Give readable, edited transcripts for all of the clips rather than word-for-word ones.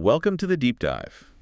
Welcome to the Deep Dive.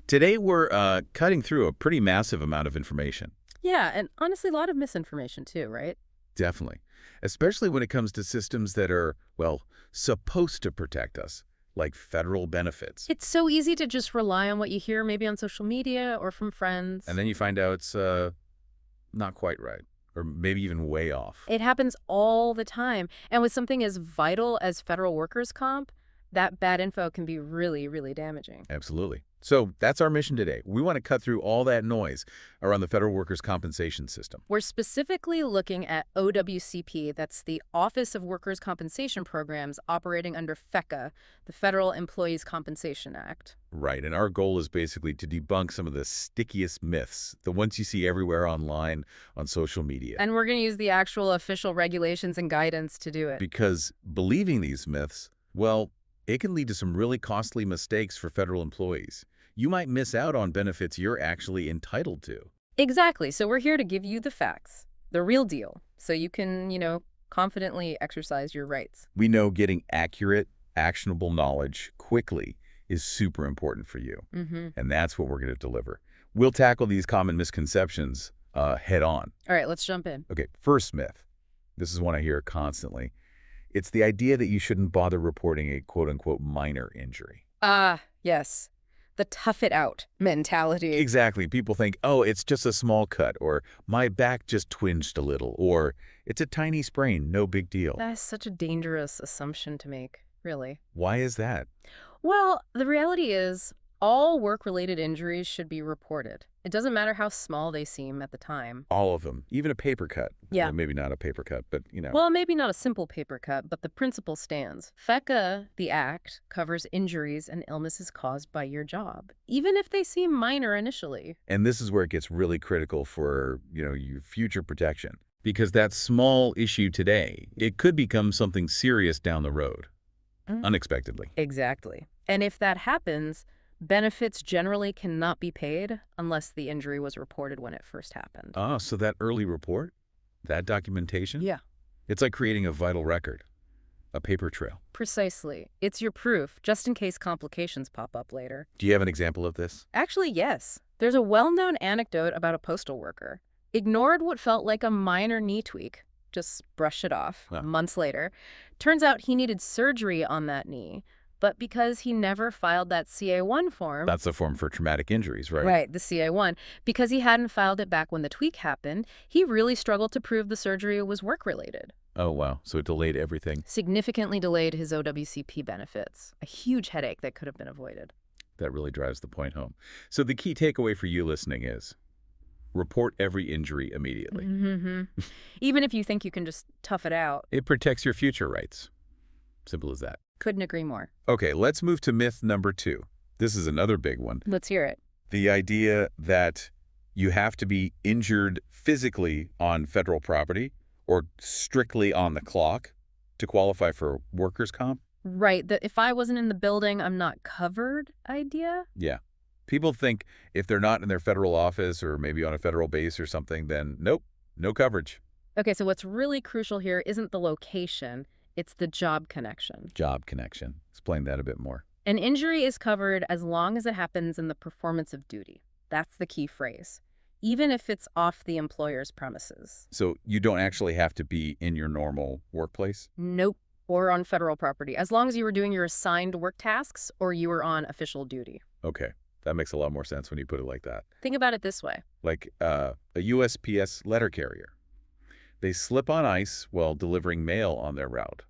Today we're cutting through a pretty massive amount of information. Yeah, and honestly, a lot of misinformation too, right? Definitely. Especially when it comes to systems that are, well, supposed to protect us, like federal benefits. It's so easy to just rely on what you hear maybe on social media or from friends. And then you find out it's not quite right, or maybe even way off. It happens all the time. And with something as vital as federal workers' comp, that bad info can be really, really damaging. Absolutely. So that's our mission today. We want to cut through all that noise around the federal workers' compensation system. We're specifically looking at OWCP, that's the Office of Workers' Compensation Programs operating under FECA, the Federal Employees Compensation Act. Right, and our goal is basically to debunk some of the stickiest myths, the ones you see everywhere online, on social media. And we're going to use the actual official regulations and guidance to do it. Because believing these myths, well, it can lead to some really costly mistakes for federal employees. You might miss out on benefits you're actually entitled to. Exactly. So we're here to give you the facts, the real deal, so you can, confidently exercise your rights. We know getting accurate, actionable knowledge quickly is super important for you. And that's what we're going to deliver. We'll tackle these common misconceptions head on. All right, let's jump in. Okay, first myth. This is one I hear constantly. It's the idea that you shouldn't bother reporting a quote-unquote minor injury. Yes. The tough it out mentality. Exactly. People think, oh, it's just a small cut, or my back just twinged a little, or it's a tiny sprain, no big deal. That is such a dangerous assumption to make, really. Why is that? Well, the reality is all work-related injuries should be reported. It doesn't matter how small they seem at the time. All of them, even a paper cut. Yeah. Well, maybe not a paper cut, but Well, maybe not a simple paper cut, but the principle stands. FECA, the Act, covers injuries and illnesses caused by your job, even if they seem minor initially. And this is where it gets really critical for, your future protection. Because that small issue today, it could become something serious down the road, unexpectedly. Exactly. And if that happens, benefits generally cannot be paid unless the injury was reported when it first happened. Oh, so that early report, that documentation? Yeah. It's like creating a vital record, a paper trail. Precisely. It's your proof, just in case complications pop up later. Do you have an example of this? Actually, yes. There's a well-known anecdote about a postal worker. Ignored what felt like a minor knee tweak. Just brush it off. Huh. Months later. Turns out he needed surgery on that knee. But because he never filed that CA1 form... That's the form for traumatic injuries, right? Right, the CA1. Because he hadn't filed it back when the tweak happened, he really struggled to prove the surgery was work-related. Oh, wow. So it delayed everything. Significantly delayed his OWCP benefits. A huge headache that could have been avoided. That really drives the point home. So the key takeaway for you listening is report every injury immediately. Even if you think you can just tough it out. It protects your future rights. Simple as that. Couldn't agree more. Okay, let's move to myth number 2. This is another big one. Let's hear it. The idea that you have to be injured physically on federal property or strictly on the clock to qualify for workers' comp. Right, that if I wasn't in the building, I'm not covered idea? Yeah. People think if they're not in their federal office or maybe on a federal base or something, then nope, no coverage. Okay, so what's really crucial here isn't the location, it's the job connection. Job connection. Explain that a bit more. An injury is covered as long as it happens in the performance of duty. That's the key phrase. Even if it's off the employer's premises. So you don't actually have to be in your normal workplace? Nope. Or on federal property, as long as you were doing your assigned work tasks or you were on official duty. Okay. That makes a lot more sense when you put it like that. Think about it this way. Like a USPS letter carrier. They slip on ice while delivering mail on their route.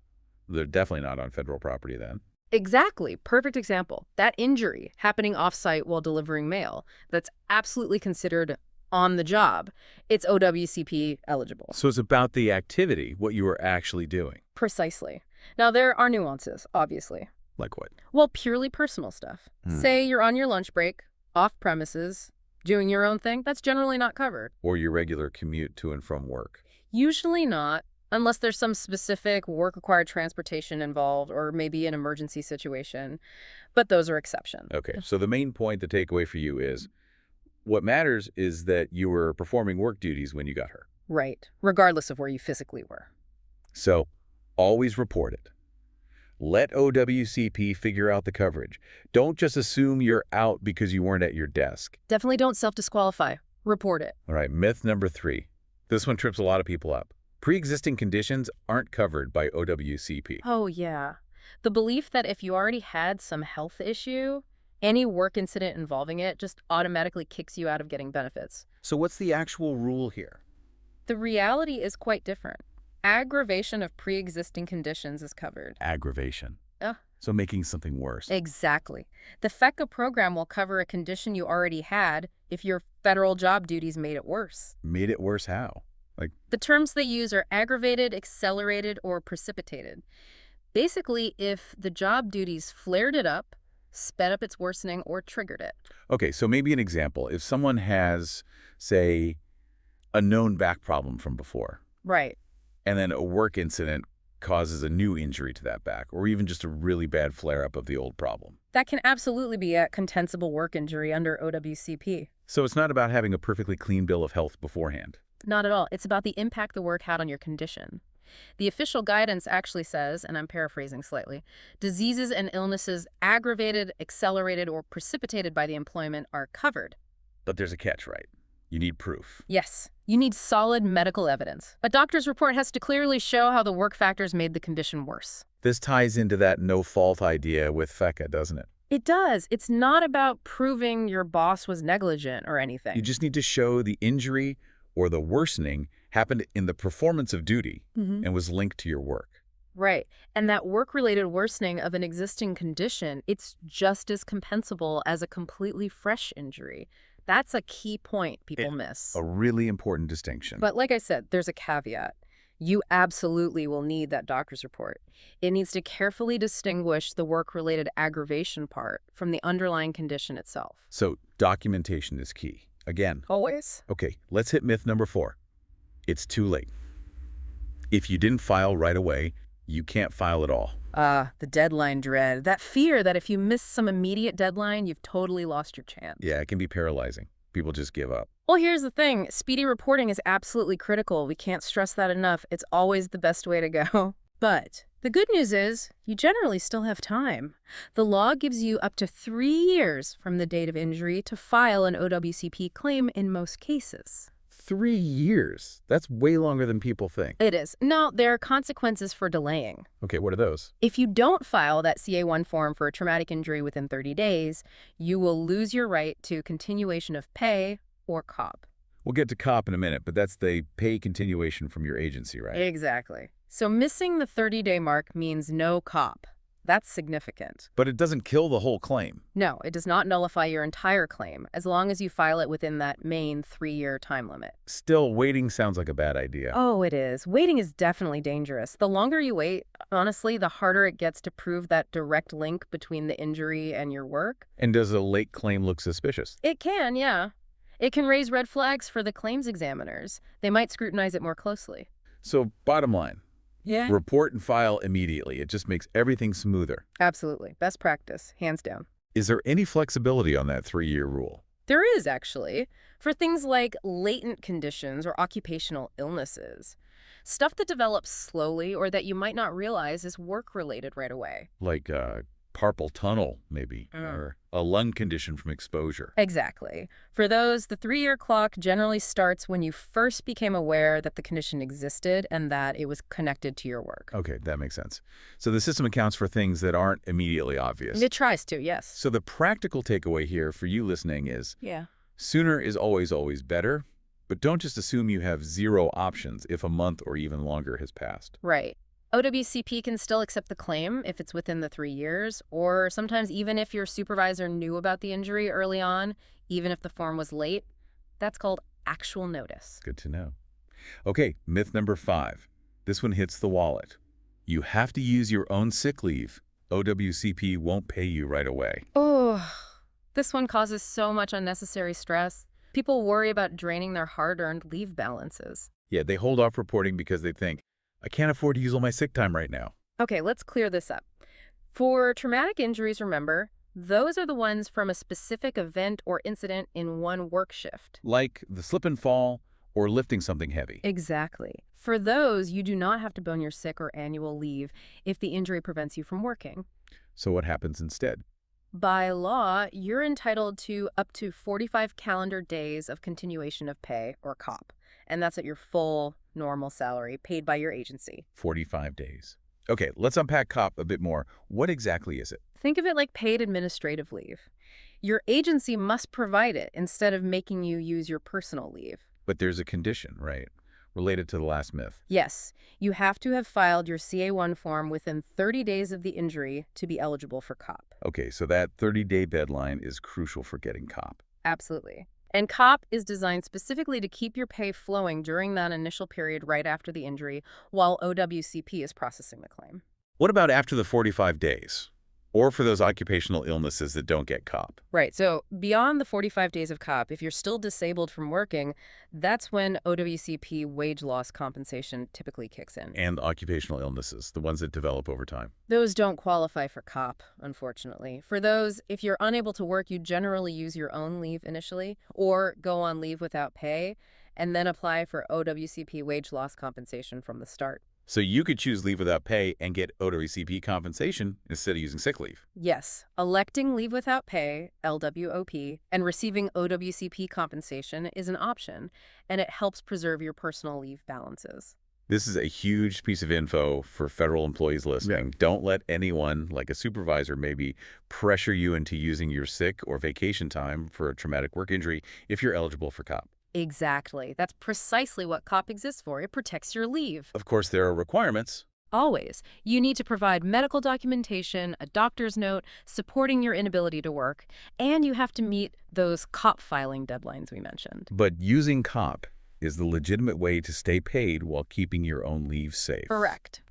They're definitely not on federal property then. Exactly. Perfect example. That injury happening off-site while delivering mail, that's absolutely considered on the job. It's OWCP eligible. So it's about the activity, what you are actually doing. Precisely. Now, there are nuances, obviously. Like what? Well, purely personal stuff. Say you're on your lunch break, off premises, doing your own thing. That's generally not covered. Or your regular commute to and from work. Usually not, unless there's some specific work-required transportation involved or maybe an emergency situation. But those are exceptions. Okay, so the main point, the takeaway for you is what matters is that you were performing work duties when you got hurt. Right, regardless of where you physically were. So always report it. Let OWCP figure out the coverage. Don't just assume you're out because you weren't at your desk. Definitely don't self-disqualify. Report it. All right, myth number 3. This one trips a lot of people up. Pre-existing conditions aren't covered by OWCP. Oh, yeah. The belief that if you already had some health issue, any work incident involving it just automatically kicks you out of getting benefits. So what's the actual rule here? The reality is quite different. Aggravation of pre-existing conditions is covered. Aggravation. Ugh. So making something worse. Exactly. The FECA program will cover a condition you already had if your federal job duties made it worse. Made it worse how? The terms they use are aggravated, accelerated, or precipitated. Basically, if the job duties flared it up, sped up its worsening, or triggered it. Okay, so maybe an example. If someone has, say, a known back problem from before, Right. and then a work incident causes a new injury to that back, or even just a really bad flare-up of the old problem. That can absolutely be a contestable work injury under OWCP. So it's not about having a perfectly clean bill of health beforehand. Not at all. It's about the impact the work had on your condition. The official guidance actually says, and I'm paraphrasing slightly, diseases and illnesses aggravated, accelerated, or precipitated by the employment are covered. But there's a catch, right? You need proof. Yes, you need solid medical evidence. A doctor's report has to clearly show how the work factors made the condition worse. This ties into that no-fault idea with FECA, doesn't it? It does. It's not about proving your boss was negligent or anything. You just need to show the injury or the worsening happened in the performance of duty and was linked to your work. Right. And that work-related worsening of an existing condition, it's just as compensable as a completely fresh injury. That's a key point people miss. A really important distinction. But like I said, there's a caveat. You absolutely will need that doctor's report. It needs to carefully distinguish the work-related aggravation part from the underlying condition itself. So documentation is key. Again. Always. Okay, let's hit myth number 4. It's too late. If you didn't file right away, you can't file at all. The deadline dread. That fear that if you miss some immediate deadline, you've totally lost your chance. Yeah, it can be paralyzing. People just give up. Well, here's the thing. Speedy reporting is absolutely critical. We can't stress that enough. It's always the best way to go. But the good news is you generally still have time. The law gives you up to 3 years from the date of injury to file an OWCP claim in most cases. 3 years? That's way longer than people think. It is. Now, there are consequences for delaying. Okay, what are those? If you don't file that CA1 form for a traumatic injury within 30 days, you will lose your right to continuation of pay or COP. We'll get to COP in a minute, but that's the pay continuation from your agency, right? Exactly. So missing the 30-day mark means no COP. That's significant. But it doesn't kill the whole claim. No, it does not nullify your entire claim, as long as you file it within that main 3-year time limit. Still, waiting sounds like a bad idea. Oh, it is. Waiting is definitely dangerous. The longer you wait, honestly, the harder it gets to prove that direct link between the injury and your work. And does a late claim look suspicious? It can, yeah. It can raise red flags for the claims examiners. They might scrutinize it more closely. So, bottom line. Yeah. Report and file immediately. It just makes everything smoother. Absolutely. Best practice, hands down. Is there any flexibility on that 3-year rule? There is, actually, for things like latent conditions or occupational illnesses. Stuff that develops slowly or that you might not realize is work-related right away. Like carpal tunnel, maybe, or a lung condition from exposure. Exactly. For those, the 3-year clock generally starts when you first became aware that the condition existed and that it was connected to your work. Okay, that makes sense. So the system accounts for things that aren't immediately obvious. It tries to, yes. So the practical takeaway here for you listening is Yeah. sooner is always, always better, but don't just assume you have 0 options if a month or even longer has passed. Right. OWCP can still accept the claim if it's within the 3 years, or sometimes even if your supervisor knew about the injury early on, even if the form was late. That's called actual notice. Good to know. Okay, myth number 5. This one hits the wallet. You have to use your own sick leave. OWCP won't pay you right away. Oh, this one causes so much unnecessary stress. People worry about draining their hard-earned leave balances. Yeah, they hold off reporting because they think, I can't afford to use all my sick time right now. Okay, let's clear this up. For traumatic injuries, remember, those are the ones from a specific event or incident in one work shift. Like the slip and fall or lifting something heavy. Exactly. For those, you do not have to bone your sick or annual leave if the injury prevents you from working. So what happens instead? By law, you're entitled to up to 45 calendar days of continuation of pay, or COP, and that's at your full, normal salary paid by your agency. 45 days. Okay, let's unpack COP a bit more. What exactly is it? Think of it like paid administrative leave. Your agency must provide it instead of making you use your personal leave. But there's a condition, right? Related to the last myth. Yes, you have to have filed your CA1 form within 30 days of the injury to be eligible for COP. Okay, so that 30-day deadline is crucial for getting COP. Absolutely. And COP is designed specifically to keep your pay flowing during that initial period right after the injury while OWCP is processing the claim. What about after the 45 days? Or for those occupational illnesses that don't get COP? Right. So beyond the 45 days of COP, if you're still disabled from working, that's when OWCP wage loss compensation typically kicks in. And occupational illnesses, the ones that develop over time. Those don't qualify for COP, unfortunately. For those, if you're unable to work, you generally use your own leave initially or go on leave without pay and then apply for OWCP wage loss compensation from the start. So you could choose leave without pay and get OWCP compensation instead of using sick leave. Yes, electing leave without pay, LWOP, and receiving OWCP compensation is an option, and it helps preserve your personal leave balances. This is a huge piece of info for federal employees listening. Don't let anyone, like a supervisor maybe, pressure you into using your sick or vacation time for a traumatic work injury if you're eligible for COP. Exactly. That's precisely what COP exists for. It protects your leave. Of course, there are requirements. Always. You need to provide medical documentation, a doctor's note, supporting your inability to work, and you have to meet those COP filing deadlines we mentioned. But using COP is the legitimate way to stay paid while keeping your own leave safe. Correct.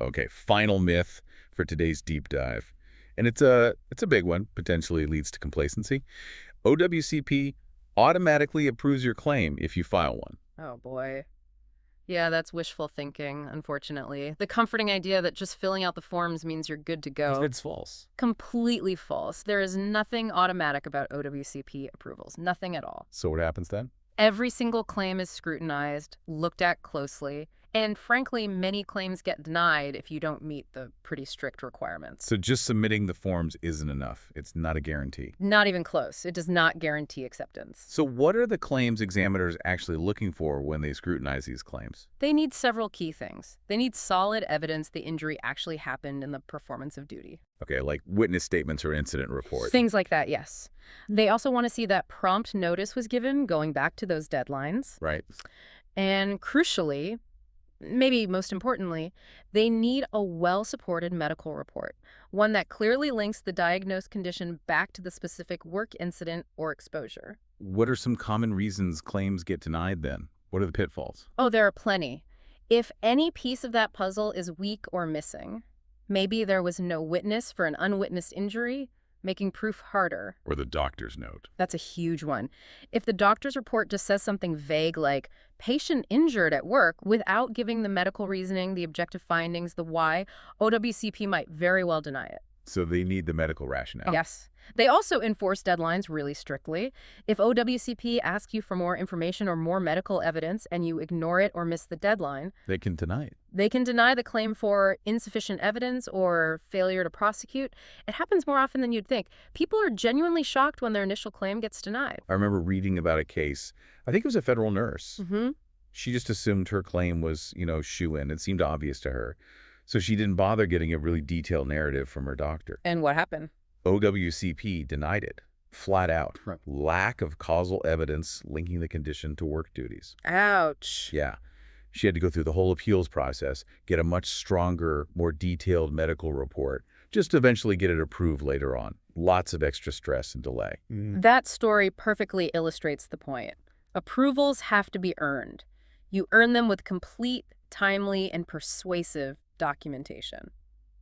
Okay, final myth for today's deep dive. And it's a big one, potentially leads to complacency. OWCP automatically approves your claim if you file one. Oh, boy. Yeah, that's wishful thinking, unfortunately. The comforting idea that just filling out the forms means you're good to go. It's false. Completely false. There is nothing automatic about OWCP approvals. Nothing at all. So what happens then? Every single claim is scrutinized, looked at closely, and frankly, many claims get denied if you don't meet the pretty strict requirements. So just submitting the forms isn't enough. It's not a guarantee. Not even close. It does not guarantee acceptance. So what are the claims examiners actually looking for when they scrutinize these claims? They need several key things. They need solid evidence the injury actually happened in the performance of duty. Okay, like witness statements or incident reports. Things like that, yes. They also want to see that prompt notice was given, going back to those deadlines. Right. And crucially, maybe most importantly, they need a well-supported medical report, one that clearly links the diagnosed condition back to the specific work incident or exposure. What are some common reasons claims get denied then? What are the pitfalls? Oh, there are plenty. If any piece of that puzzle is weak or missing, maybe there was no witness for an unwitnessed injury, making proof harder. Or the doctor's note. That's a huge one. If the doctor's report just says something vague like, patient injured at work, without giving the medical reasoning, the objective findings, the why, OWCP might very well deny it. So they need the medical rationale. Yes. They also enforce deadlines really strictly. If OWCP asks you for more information or more medical evidence and you ignore it or miss the deadline, They can deny it. they can deny the claim for insufficient evidence or failure to prosecute. It happens more often than you'd think. People are genuinely shocked when their initial claim gets denied. I remember reading about a case. I think it was a federal nurse. Mm-hmm. She just assumed her claim was, shoo-in. It seemed obvious to her. So she didn't bother getting a really detailed narrative from her doctor. And what happened? OWCP denied it, flat out. Right. Lack of causal evidence linking the condition to work duties. Ouch. Yeah. She had to go through the whole appeals process, get a much stronger, more detailed medical report, just to eventually get it approved later on. Lots of extra stress and delay. That story perfectly illustrates the point. Approvals have to be earned. You earn them with complete, timely, and persuasive documentation.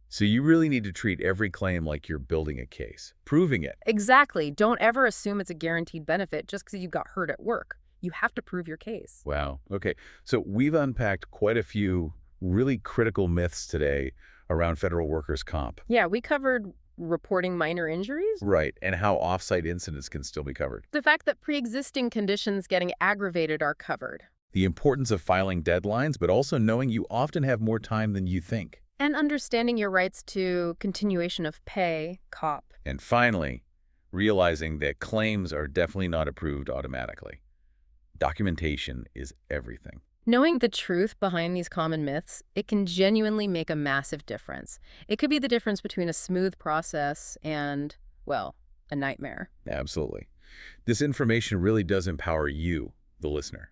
So you really need to treat every claim like you're building a case, proving it. Exactly. Don't ever assume it's a guaranteed benefit just because you got hurt at work. You have to prove your case. Wow. Okay. So we've unpacked quite a few really critical myths today around federal workers' comp. Yeah, we covered reporting minor injuries. Right. And how off-site incidents can still be covered. The fact that pre-existing conditions getting aggravated are covered. the importance of filing deadlines, but also knowing you often have more time than you think. And understanding your rights to continuation of pay, COP. And finally, realizing that claims are definitely not approved automatically. Documentation is everything. Knowing the truth behind these common myths, it can genuinely make a massive difference. It could be the difference between a smooth process and, well, a nightmare. Absolutely. This information really does empower you, the listener.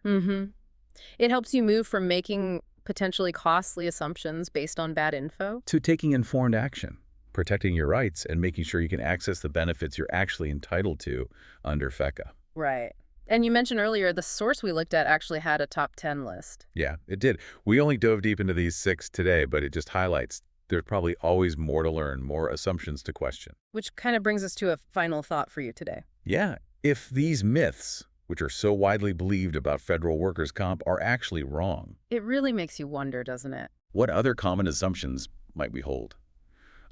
It helps you move from making potentially costly assumptions based on bad info To taking informed action, protecting your rights, and making sure you can access the benefits you're actually entitled to under FECA. Right. And you mentioned earlier the source we looked at actually had a top 10 list. Yeah, it did. We only dove deep into these 6 today, but it just highlights there's probably always more to learn, more assumptions to question. Which kind of brings us to a final thought for you today. Yeah, if these myths, which are so widely believed about federal workers' comp, are actually wrong, It really makes you wonder, doesn't it? what other common assumptions might we hold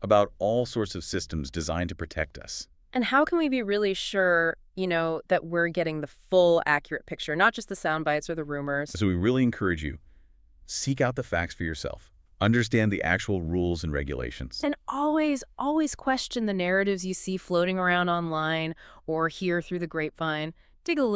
about all sorts of systems designed to protect us? And how can we be really sure, that we're getting the full accurate picture, not just the sound bites or the rumors? So we really encourage you, seek out the facts for yourself. Understand the actual rules and regulations. And always, always question the narratives you see floating around online or hear through the grapevine. Dig a little